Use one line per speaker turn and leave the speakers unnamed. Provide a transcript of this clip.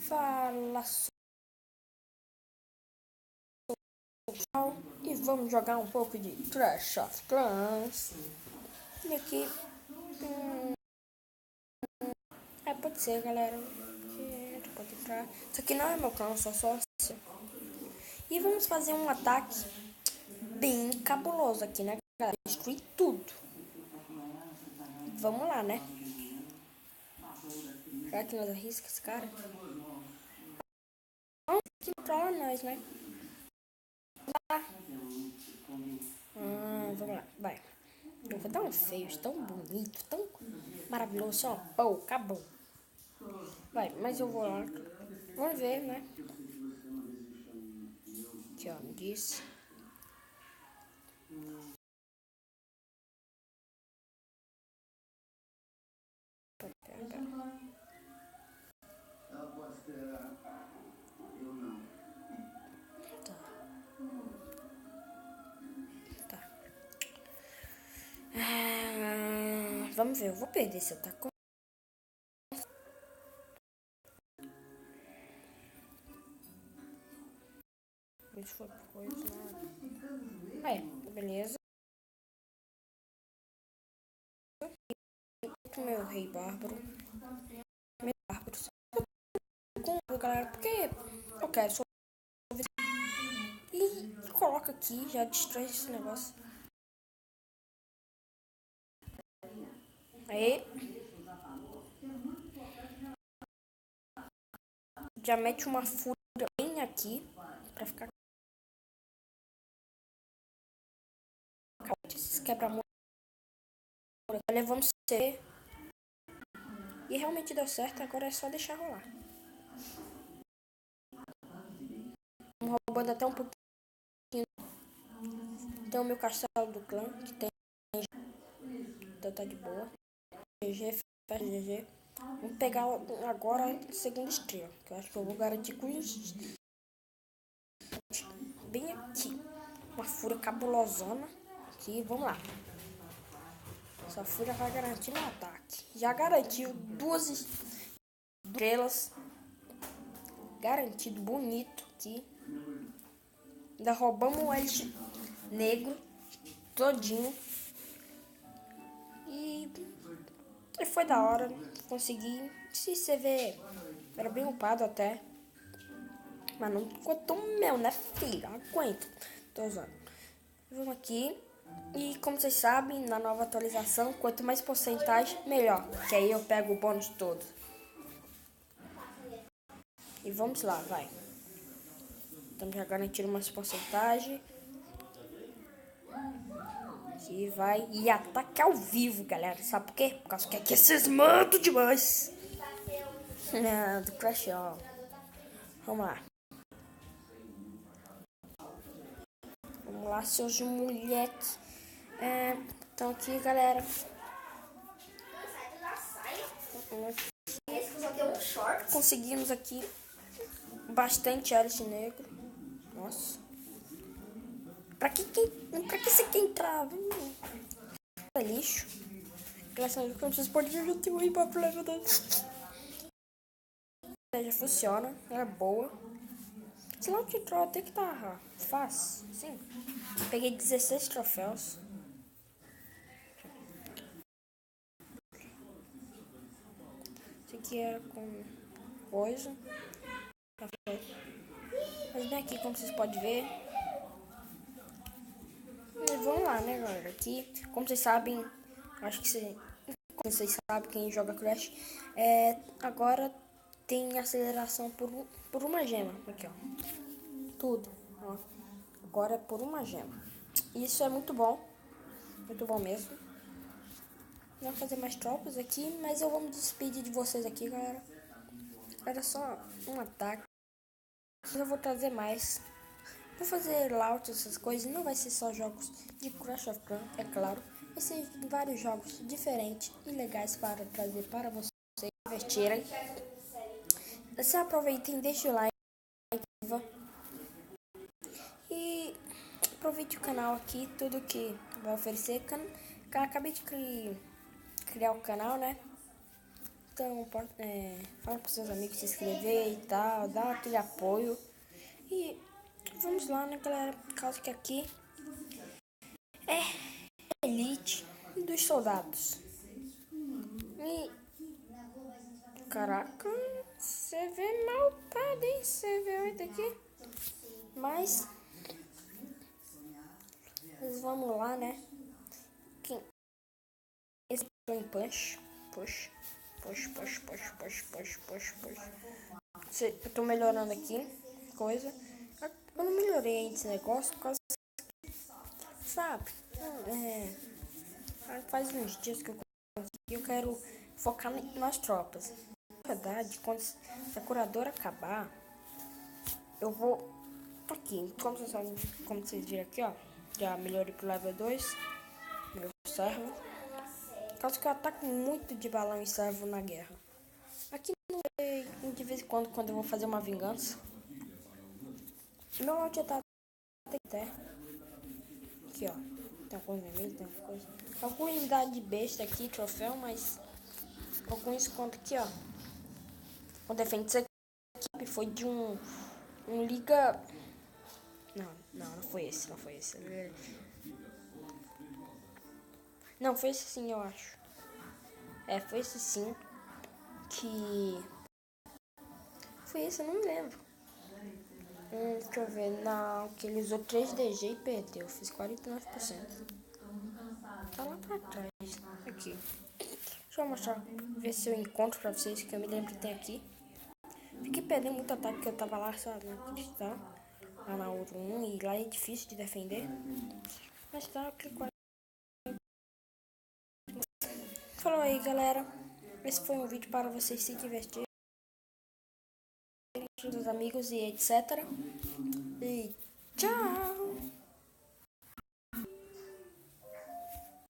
Fala pessoal, e vamos jogar um pouco de Clash of Clans. E aqui, pode ser, galera. Que pode entrar. Isso aqui não é meu clã, só sócio. E vamos fazer um ataque bem cabuloso aqui, né, galera? Destruir tudo. Vamos lá, né? Será que nós arrisca esse cara? Vamos que trola nós, né? Vamos lá, vai. Eu vou dar um feio, tão bonito, tão maravilhoso. Só, pô, acabou. Vai, mas eu vou lá. Vamos ver, né? Aqui, ó, me disse. Tá. Vamos ver, eu vou perder esse ataque. Isso foi coisa. Aí, beleza. Meu rei bárbaro. Meu bárbaro. Com galera, porque eu quero só. E coloca aqui, já destrói esse negócio. Aí. Já mete uma fúria bem aqui. Pra ficar. Esses quebra-mola. Tá levando C. E realmente deu certo, agora é só deixar rolar. Estamos roubando até um pouquinho. Tem o meu castelo do clã, que tem. Então tá de boa. GG, fecha GG. Vamos pegar agora a segunda estrela, que eu acho que eu vou garantir com isso. Bem aqui. Uma fúria cabulosona. Aqui, vamos lá. Essa fúria vai garantir no ataque. Já garantiu duas estrelas. Garantido, bonito aqui. Ainda roubamos o Elite negro todinho. E foi da hora. Consegui. Se você ver, era bem upado até. Mas não ficou tão meu, né, filho? Aguento. Tô usando. Vamos aqui. E como vocês sabem, na nova atualização, quanto mais porcentagem, melhor. Que aí eu pego o bônus todo. E vamos lá, vai. Estamos já garantindo umas porcentagens. Aqui vai. E ataque ao vivo, galera. Sabe por quê? Por causa que aqui vocês mandam demais. Do Crash, ó. Vamos lá. Vamos lá, seus moleques. Então aqui, galera. Conseguimos aqui bastante Alice negro. Nossa. Pra que você quer entrar? É lixo. Graças a Deus que vocês podem já ter um para problema da. Já funciona, é boa. Esse lote de troll até que tá fácil. Sim. Peguei 16 troféus. Esse aqui era com coisa. Mas bem aqui, como vocês podem ver. E vamos lá, né, galera? Aqui, como vocês sabem, acho que vocês sabem quem joga Crash, agora tem aceleração por uma gema. Aqui, ó. Tudo, ó. Agora é por uma gema. Isso é muito bom mesmo. Não vou fazer mais tropas aqui, mas eu vou me despedir de vocês aqui, galera. Era só um ataque. Eu vou trazer mais. Vou fazer launch, essas coisas. Não vai ser só jogos de Clash of Clans, é claro. Vai ser vários jogos diferentes e legais para trazer para vocês divertirem. Se aproveitem, deixe o like e aproveite o canal aqui, tudo que vai oferecer. Acabei de criar o canal, né? Então, fala para seus amigos se inscrever e tal, dá aquele apoio. E vamos lá, né, galera? Por causa que aqui é elite dos soldados. E, caraca, você vê maltado, hein? Você vê oito aqui. Mas vamos lá, né? Esse foi em punch. Push. Eu tô melhorando aqui. Coisa. Eu não melhorei ainda esse negócio por causa. Sabe? Faz uns dias que eu quero focar nas tropas. Na verdade, quando a curadora acabar, eu vou aqui. Como vocês viram aqui, ó. Já melhorei pro level 2. Meu servo. Por causa que eu ataco muito de balão e servo na guerra. Aqui de vez em quando eu vou fazer uma vingança. Meu áudio tá até. Aqui, ó. Tem alguns vermelhos, tem alguma coisa. Alguma unidade besta aqui, troféu, mas alguns contos aqui, ó. O defende essa equipe foi de um liga. Não foi esse, não foi esse. Não, foi esse sim, eu acho. Foi esse sim. Que. Foi esse, eu não me lembro. Deixa eu ver. Não, que ele usou 3DG e perdeu. Fiz 49%. Tá lá pra trás. Aqui. Deixa eu mostrar. Ver se eu encontro pra vocês. Que eu me lembro que tem aqui. Fiquei perdendo muito ataque que eu tava lá, sabe? Na cristal. Lá na outra 1. E lá é difícil de defender. Mas tá, clico. Falou aí, galera. Esse foi um vídeo para vocês se divertirem. Dos amigos e etc. E tchau!